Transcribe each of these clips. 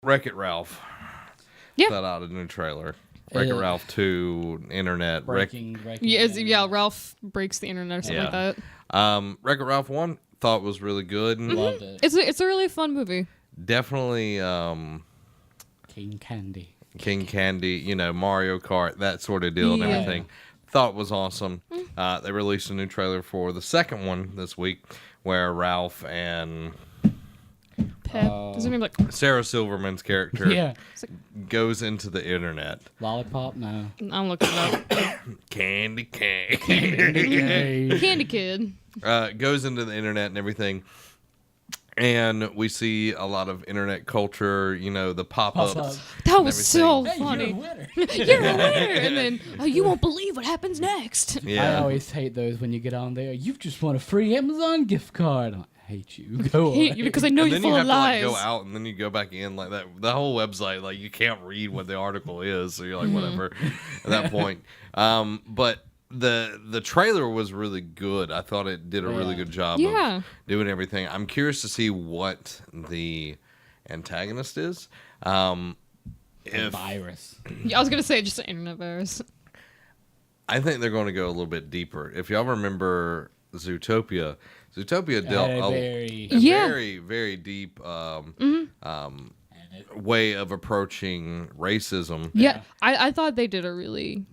Wreck-It Ralph. Yeah. Put out a new trailer. Wreck-It Ralph 2, internet. Breaking Yeah, Ralph breaks the internet or something like that. Wreck-It Ralph 1, thought was really good. Loved it. It's a really fun movie. Definitely King Candy. King Candy, Mario Kart, that sort of deal and Yeah. everything. Thought was awesome. They released a new trailer for the second one this week where Ralph and Pep. Does it mean like Sarah Silverman's character Yeah. goes into the internet. Lollipop? No. I'm looking it up. Candy Candy Kid. goes into the internet and everything. And we see a lot of internet culture, the pop-ups. Pop-up. That was so Hey, funny. you're a winner. You're a winner. And then, you won't believe what happens next. I Yeah. always hate those when you get on there. You've just won a free Amazon gift card. I hate you. Go Hate away. you because I know And you're then you full have of to lies. go out and then you go back in like that. The whole website, like you can't read what the article is, so you're like whatever at that point. But the trailer was really good. I thought it did a really good job of doing everything. I'm curious to see what the antagonist is. A virus. Yeah, I was gonna say just an internet virus. I think they're going to go a little bit deeper. If y'all remember Zootopia dealt a very, very deep way of approaching racism. Yeah, I thought they did a really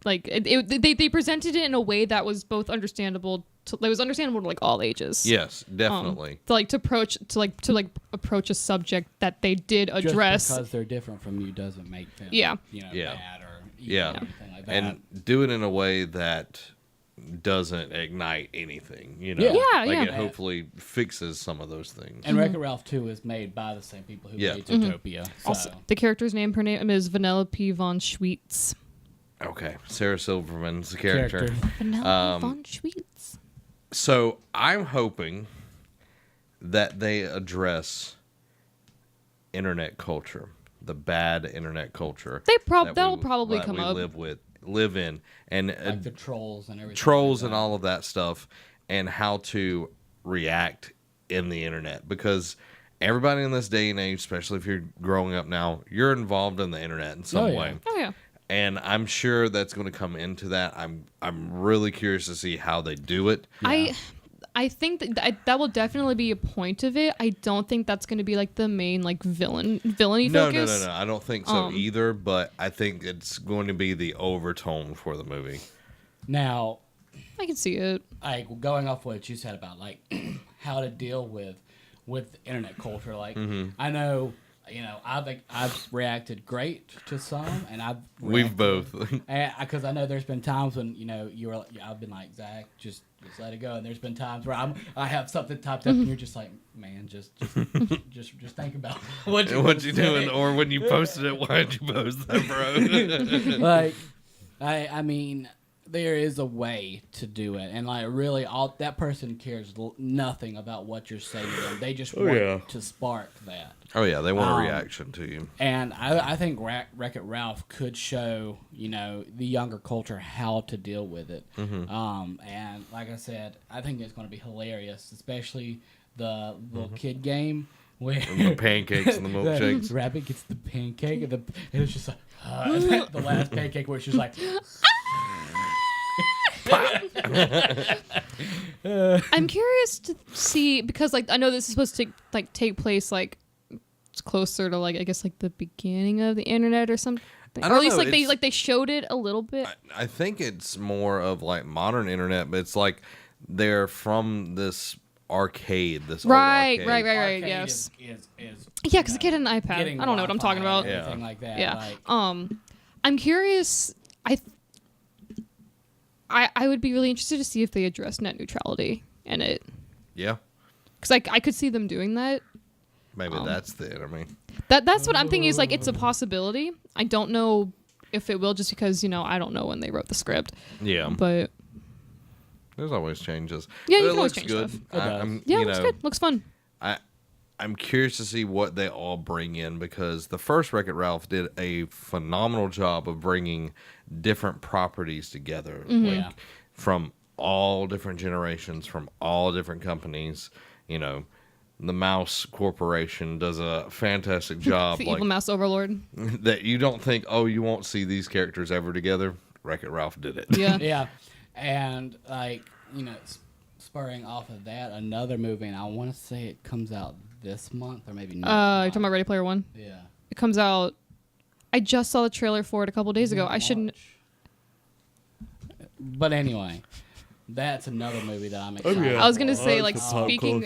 they presented it in a way that was both understandable. It was understandable to like all ages. Yes, definitely. To approach a subject that they did address. Just because they're different from you doesn't make them Yeah. bad or anything like that. And do it in a way that doesn't ignite anything, Yeah. It hopefully fixes some of those things. And Wreck-It Ralph 2 is made by the same people who made Zootopia. So. Also, the character's name, her name is Vanellope von Schweetz. Okay, Sarah Silverman's character. Vanellope von Schweetz. So I'm hoping that they address internet culture, the bad internet culture. That'll probably come up. Live in, and like the trolls and everything. Trolls and all of that stuff, and how to react in the internet, because everybody in this day and age, especially if you're growing up now, you're involved in the internet in some way. Oh yeah. And I'm sure that's going to come into that. I'm really curious to see how they do it. Yeah. I think that will definitely be a point of it. I don't think that's going to be like the main like villainy focus. No. I don't think so either. But I think it's going to be the overtone for the movie. Now, I can see it. Going off what you said about like how to deal with internet culture. Like I know. I've reacted great to some, and we've both, because I know there's been times when I've been like, Zach, just let it go, and there's been times where I have something typed up, and you're just like, man, just think about what you doing, or when you posted it, why'd you post that, bro? Like, I mean, there is a way to do it, and like really, all that person cares nothing about what you're saying to them. They just want to spark that. Oh yeah, they want a reaction to you. And I think Wreck-It Ralph could show the younger culture how to deal with it. And like I said, I think it's going to be hilarious, especially the little kid game where the pancakes and the milkshakes. The rabbit gets the pancake, and it's just like the last pancake where she's like. I'm curious to see, because like I know this is supposed to take place like it's closer to like I guess like the beginning of the internet or something, or at least they showed it a little bit. I think it's more of like modern internet, but it's like they're from this arcade, this old arcade. Right. Yes. Is because the kid had an iPad. I don't know what I'm talking about. Anything like that. Yeah. Like, I'm curious. I would be really interested to see if they address net neutrality in it. Yeah. Because I could see them doing that. Maybe that's the enemy. That's what I'm thinking is like it's a possibility. I don't know if it will, just because I don't know when they wrote the script. Yeah. But there's always changes. Yeah, but you it can always looks change good. stuff. It looks good. Looks fun. I'm curious to see what they all bring in, because the first Wreck-It Ralph did a phenomenal job of bringing different properties together, like from all different generations, from all different companies. the Mouse Corporation does a fantastic job. The evil mouse overlord. That you don't think, oh, you won't see these characters ever together. Wreck-It Ralph did it. Yeah. Yeah. And, like, you know, spurring off of that, another movie, and I want to say it comes out this month or maybe next You're month. talking about Ready Player One? Yeah. It comes out. I just saw the trailer for it a couple days ago. I shouldn't. But anyway, that's another movie that I'm excited. I was gonna for. say, like, speaking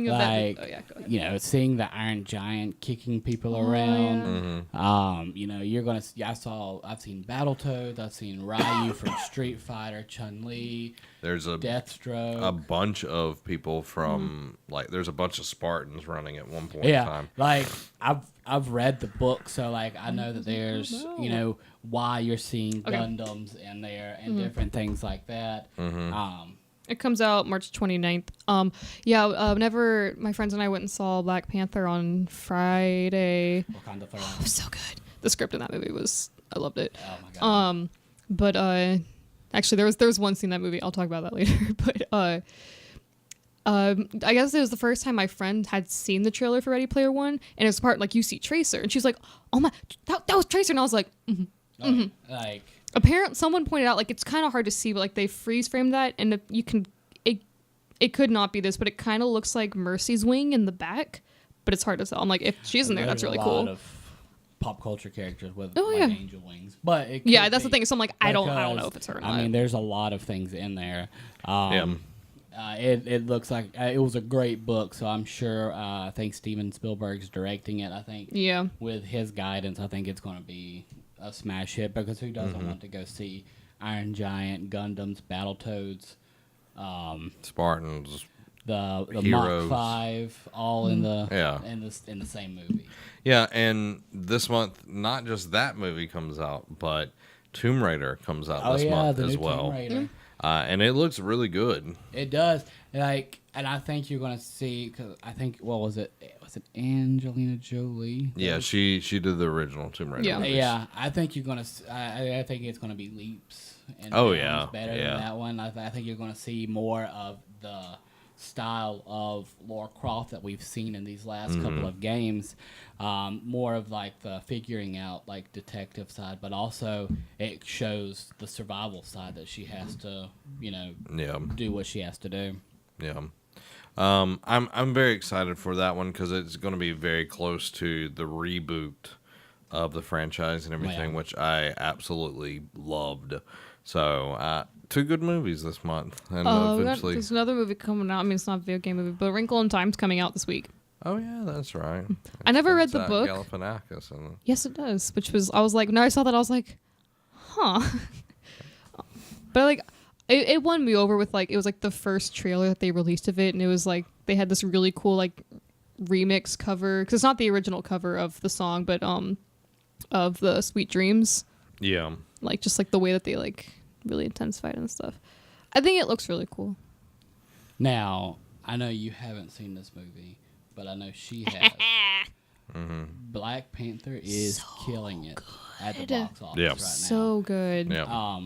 of Like, that. Oh yeah, go ahead. you know, seeing the Iron Giant kicking people around. Yeah. You know, you're gonna. I've seen Battletoads. I've seen Ryu from Street Fighter, Chun-Li. There's a Deathstroke. bunch of people from like there's a bunch of Spartans running at one point in Yeah, time. like I've read the book, so like I know that there's you know why you're seeing Gundams in there and different things like that. It comes out March 29th. Whenever my friends and I went and saw Black Panther on Friday, Wakanda Forever. it was so good. The script in that movie I loved it. Oh my god. But actually there was one scene in that movie. I'll talk about that later. But I guess it was the first time my friend had seen the trailer for Ready Player One, and it's part like you see Tracer, and she's like, "Oh my, that was Tracer," and I was like, Like Apparently, someone pointed out like it's kind of hard to see, but like they freeze framed that, and it could not be this, but it kind of looks like Mercy's wing in the back, but it's hard to tell. I'm like, if she's in there, that's really cool. There's a lot of pop culture characters with Oh, like yeah. angel wings, but it Yeah, could that's the be, thing. So I'm like, I don't know because, if it's her or not. I mean, there's a lot of things in there. It looks like it was a great book, so I'm sure. I think Steven Spielberg's directing it. I think. Yeah. With his guidance, I think it's going to be a smash hit because who doesn't want to go see Iron Giant, Gundams, Battletoads, Spartans. the Heroes. Mach 5, all in the Yeah. in the same movie. Yeah, and this month, not just that movie comes out, but Tomb Raider comes out this month the as new well. Tomb Raider. And it looks really good. It does. Like, and I think you're gonna see because I think what was it? Was it Angelina Jolie? Yeah, she did the original Tomb Raider. Yeah. movies. Yeah, I think you're gonna. I think it's gonna be leaps. And Oh, bounds yeah, better yeah. than that one. I think you're gonna see more of the style of Lara Croft that we've seen in these last couple of games. More of like the figuring out like detective side, but also it shows the survival side that she has to, Yeah. do what she has to do. Yeah. I'm very excited for that one because it's going to be very close to the reboot of the franchise and everything, Yeah. which I absolutely loved. So, 2 good movies this month, and eventually. There's another movie coming out. I mean, it's not a video game movie, but Wrinkle in Time's coming out this week. Oh yeah, that's right. I never read It's the got book. Galifianakis in it. Yes, it does. I was like, when I saw that, I was like, huh. But like, it won me over with like, it was like the first trailer that they released of it, and it was like they had this really cool like remix cover because it's not the original cover of the song, but of the Sweet Dreams. Yeah. Like just like the way that they like really intensified and stuff. I think it looks really cool. Now, I know you haven't seen this movie, but I know she has. Black Panther is killing it at the box office Yeah. right now. So good. Yeah.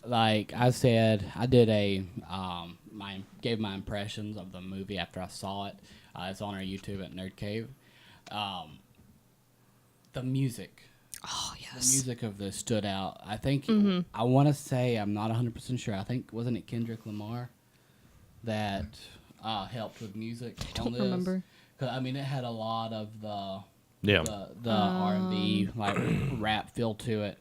Like I said, I did gave my impressions of the movie after I saw it. It's on our YouTube at Nerd Cave. The music. Oh The yes. music of this stood out. I think I want to say I'm not 100% sure. I think wasn't it Kendrick Lamar that helped with music? I don't remember. 'Cause, I mean, it had a lot of the Yeah. the R&B like rap feel to it.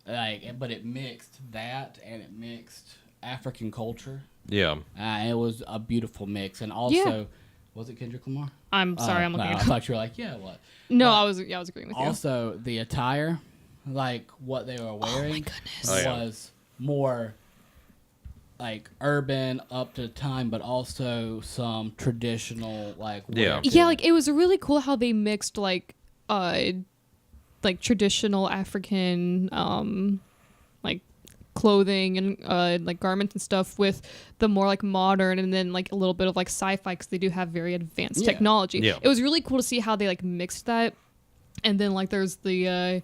But it mixed that and it mixed African culture. Yeah. It was a beautiful mix, and also was it Kendrick Lamar? I'm sorry, I'm No, looking I at thought you were like, yeah, what? No, But I was agreeing with you. Also, the attire, like what they were wearing, goodness. Oh, yeah. was more like urban up to the time, but also some traditional like Yeah. wear to Yeah, it. like it was really cool how they mixed like traditional African like clothing and like garments and stuff with the more like modern and then like a little bit of like sci-fi because they do have very advanced Yeah. technology. Yeah. It was really cool to see how they like mixed that. And then like there's the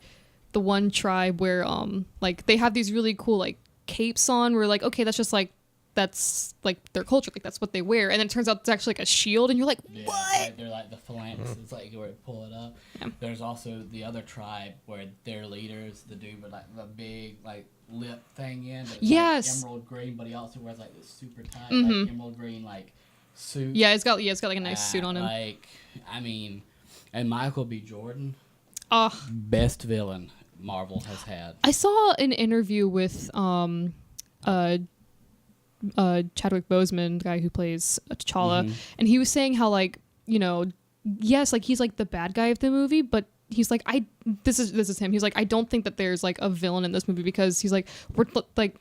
one tribe where like they have these really cool like capes on where like okay that's just like that's like their culture, like that's what they wear, and then it turns out it's actually like a shield, and you're like, Yeah, what? they're like the phalanx. It's like where you pull it up. Yeah. There's also the other tribe where their leaders, the dude with like the big like lip thing in. That's Yes. Like emerald green, but he also wears like this super tight Mhm. like emerald green like suit. Yeah, it's got like a nice suit on him. Like, I mean, and Michael B. Jordan, Oh, best villain Marvel has had. I saw an interview with Chadwick Boseman, the guy who plays T'Challa, and he was saying how like, you know, yes, like he's like the bad guy of the movie, but he's like, this is him. He's like, I don't think that there's like a villain in this movie, because he's like, we're like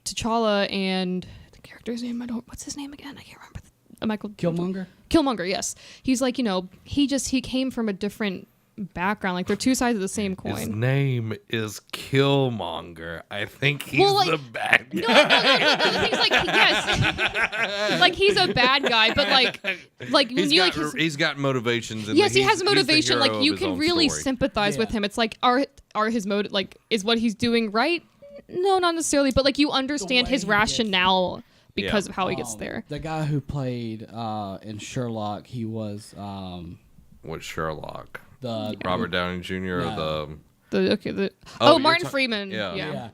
T'Challa and the character's name, what's his name again? I can't remember. Michael Killmonger, yes. He's like, you know, he came from a different background. Like they're two sides of the same coin. His name is Killmonger. I think he's the bad guy. No. He's like, yes, like he's a bad guy, but like he's got motivations. Yes, he has motivation. Like you can really story. sympathize with him. It's like are his motive, like, is what he's doing right? No, not necessarily, but like you understand his rationale because of how he gets there. The guy who played in Sherlock, he was What Sherlock? Robert Downey Jr. or Martin Freeman. Yeah.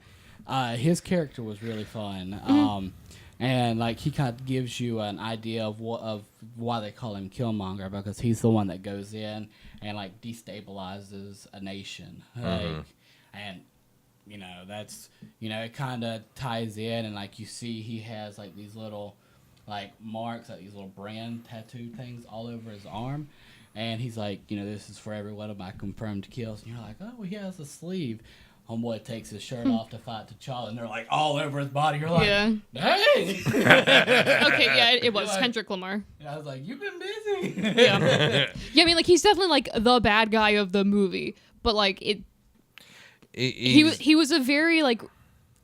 His character was really fun. And like he kind of gives you an idea of why they call him Killmonger, because he's the one that goes in and like destabilizes a nation. Like, and you know, that's, you know, it kind of ties in, and like you see he has like these little like marks, like these little brand tattoo things all over his arm. And he's like, you know, this is for every one of my confirmed kills. And you're like, oh, he has a sleeve. Homeboy takes his shirt off to fight T'Challa, and they're like all over his body. You're like, dang. Okay, yeah, it was like, Kendrick Lamar. And I was like, you've been busy. Yeah, I mean, like he's definitely like the bad guy of the movie, but like he was a very like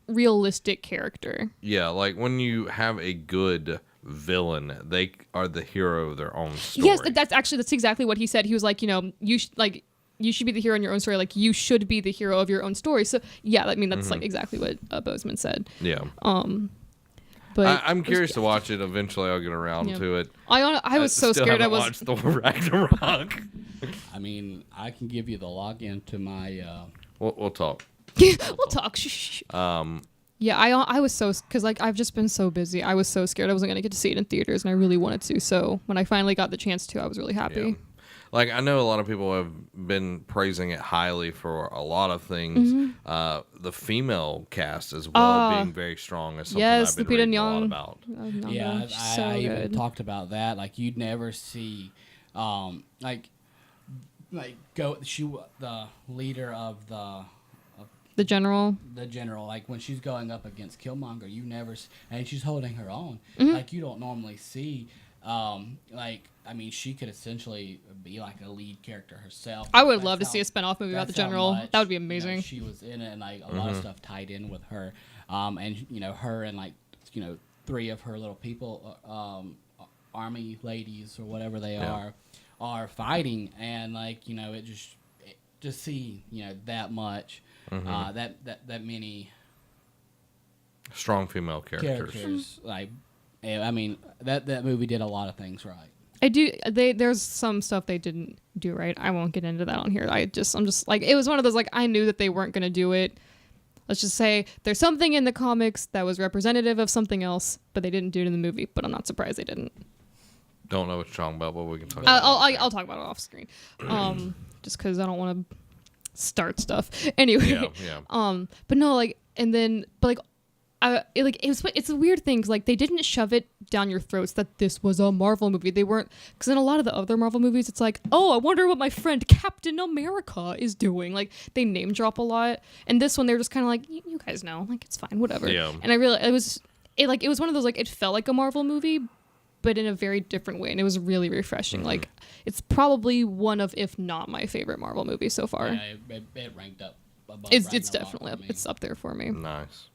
realistic character. Yeah, like when you have a good villain, they are the hero of their own story. Yes, that's exactly what he said. He was like, you know, you should be the hero in your own story. Like you should be the hero of your own story. So yeah, I mean that's like exactly what Boseman said. Yeah. But I'm curious to watch it. Eventually, I'll get around to it. I was so scared. I was watched Thor Ragnarok. I mean, I can give you the login to my. We'll talk. We'll talk. Shh. Yeah, I was so, because like I've just been so busy. I was so scared I wasn't gonna get to see it in theaters, and I really wanted to. So when I finally got the chance to, I was really happy. Yeah. Like I know a lot of people have been praising it highly for a lot of things. The female cast as well being very strong is something I've been reading a lot about. Yeah, I even talked about that. Like you'd never see, the leader of the general, like when she's going up against Killmonger, you never, and she's holding her own. Like you don't normally see. I mean, she could essentially be like a lead character herself. I would love to see a spin-off movie about the general. That would be amazing. You know, she was in it, and like a lot of stuff tied in with her. And you know, her and like, you know, 3 of her little people, army ladies or whatever they are fighting, and like, you know, it just see, you know, that much, that many strong female characters. Like, I mean, that movie did a lot of things right. There's some stuff they didn't do right. I won't get into that on here. I'm just like, it was one of those, like, I knew that they weren't going to do it. Let's just say there's something in the comics that was representative of something else, but they didn't do it in the movie. But I'm not surprised they didn't. Don't know what you're talking about, but we can talk about it. I'll talk about it off screen. Just because I don't want to start stuff. Anyway. Yeah. But no, like, and then, but like, it's a weird thing, 'cause like they didn't shove it down your throats that this was a Marvel movie. They weren't, because in a lot of the other Marvel movies, it's like, oh, I wonder what my friend Captain America is doing. Like they name drop a lot, and this one they're just kind of like, you guys know, like it's fine, whatever. Yeah. And I really, it was one of those, like, it felt like a Marvel movie, but in a very different way, and it was really refreshing. Like it's probably one of, if not my favorite Marvel movie so far. Yeah, it ranked up. It's definitely up. It's up there for me. Nice.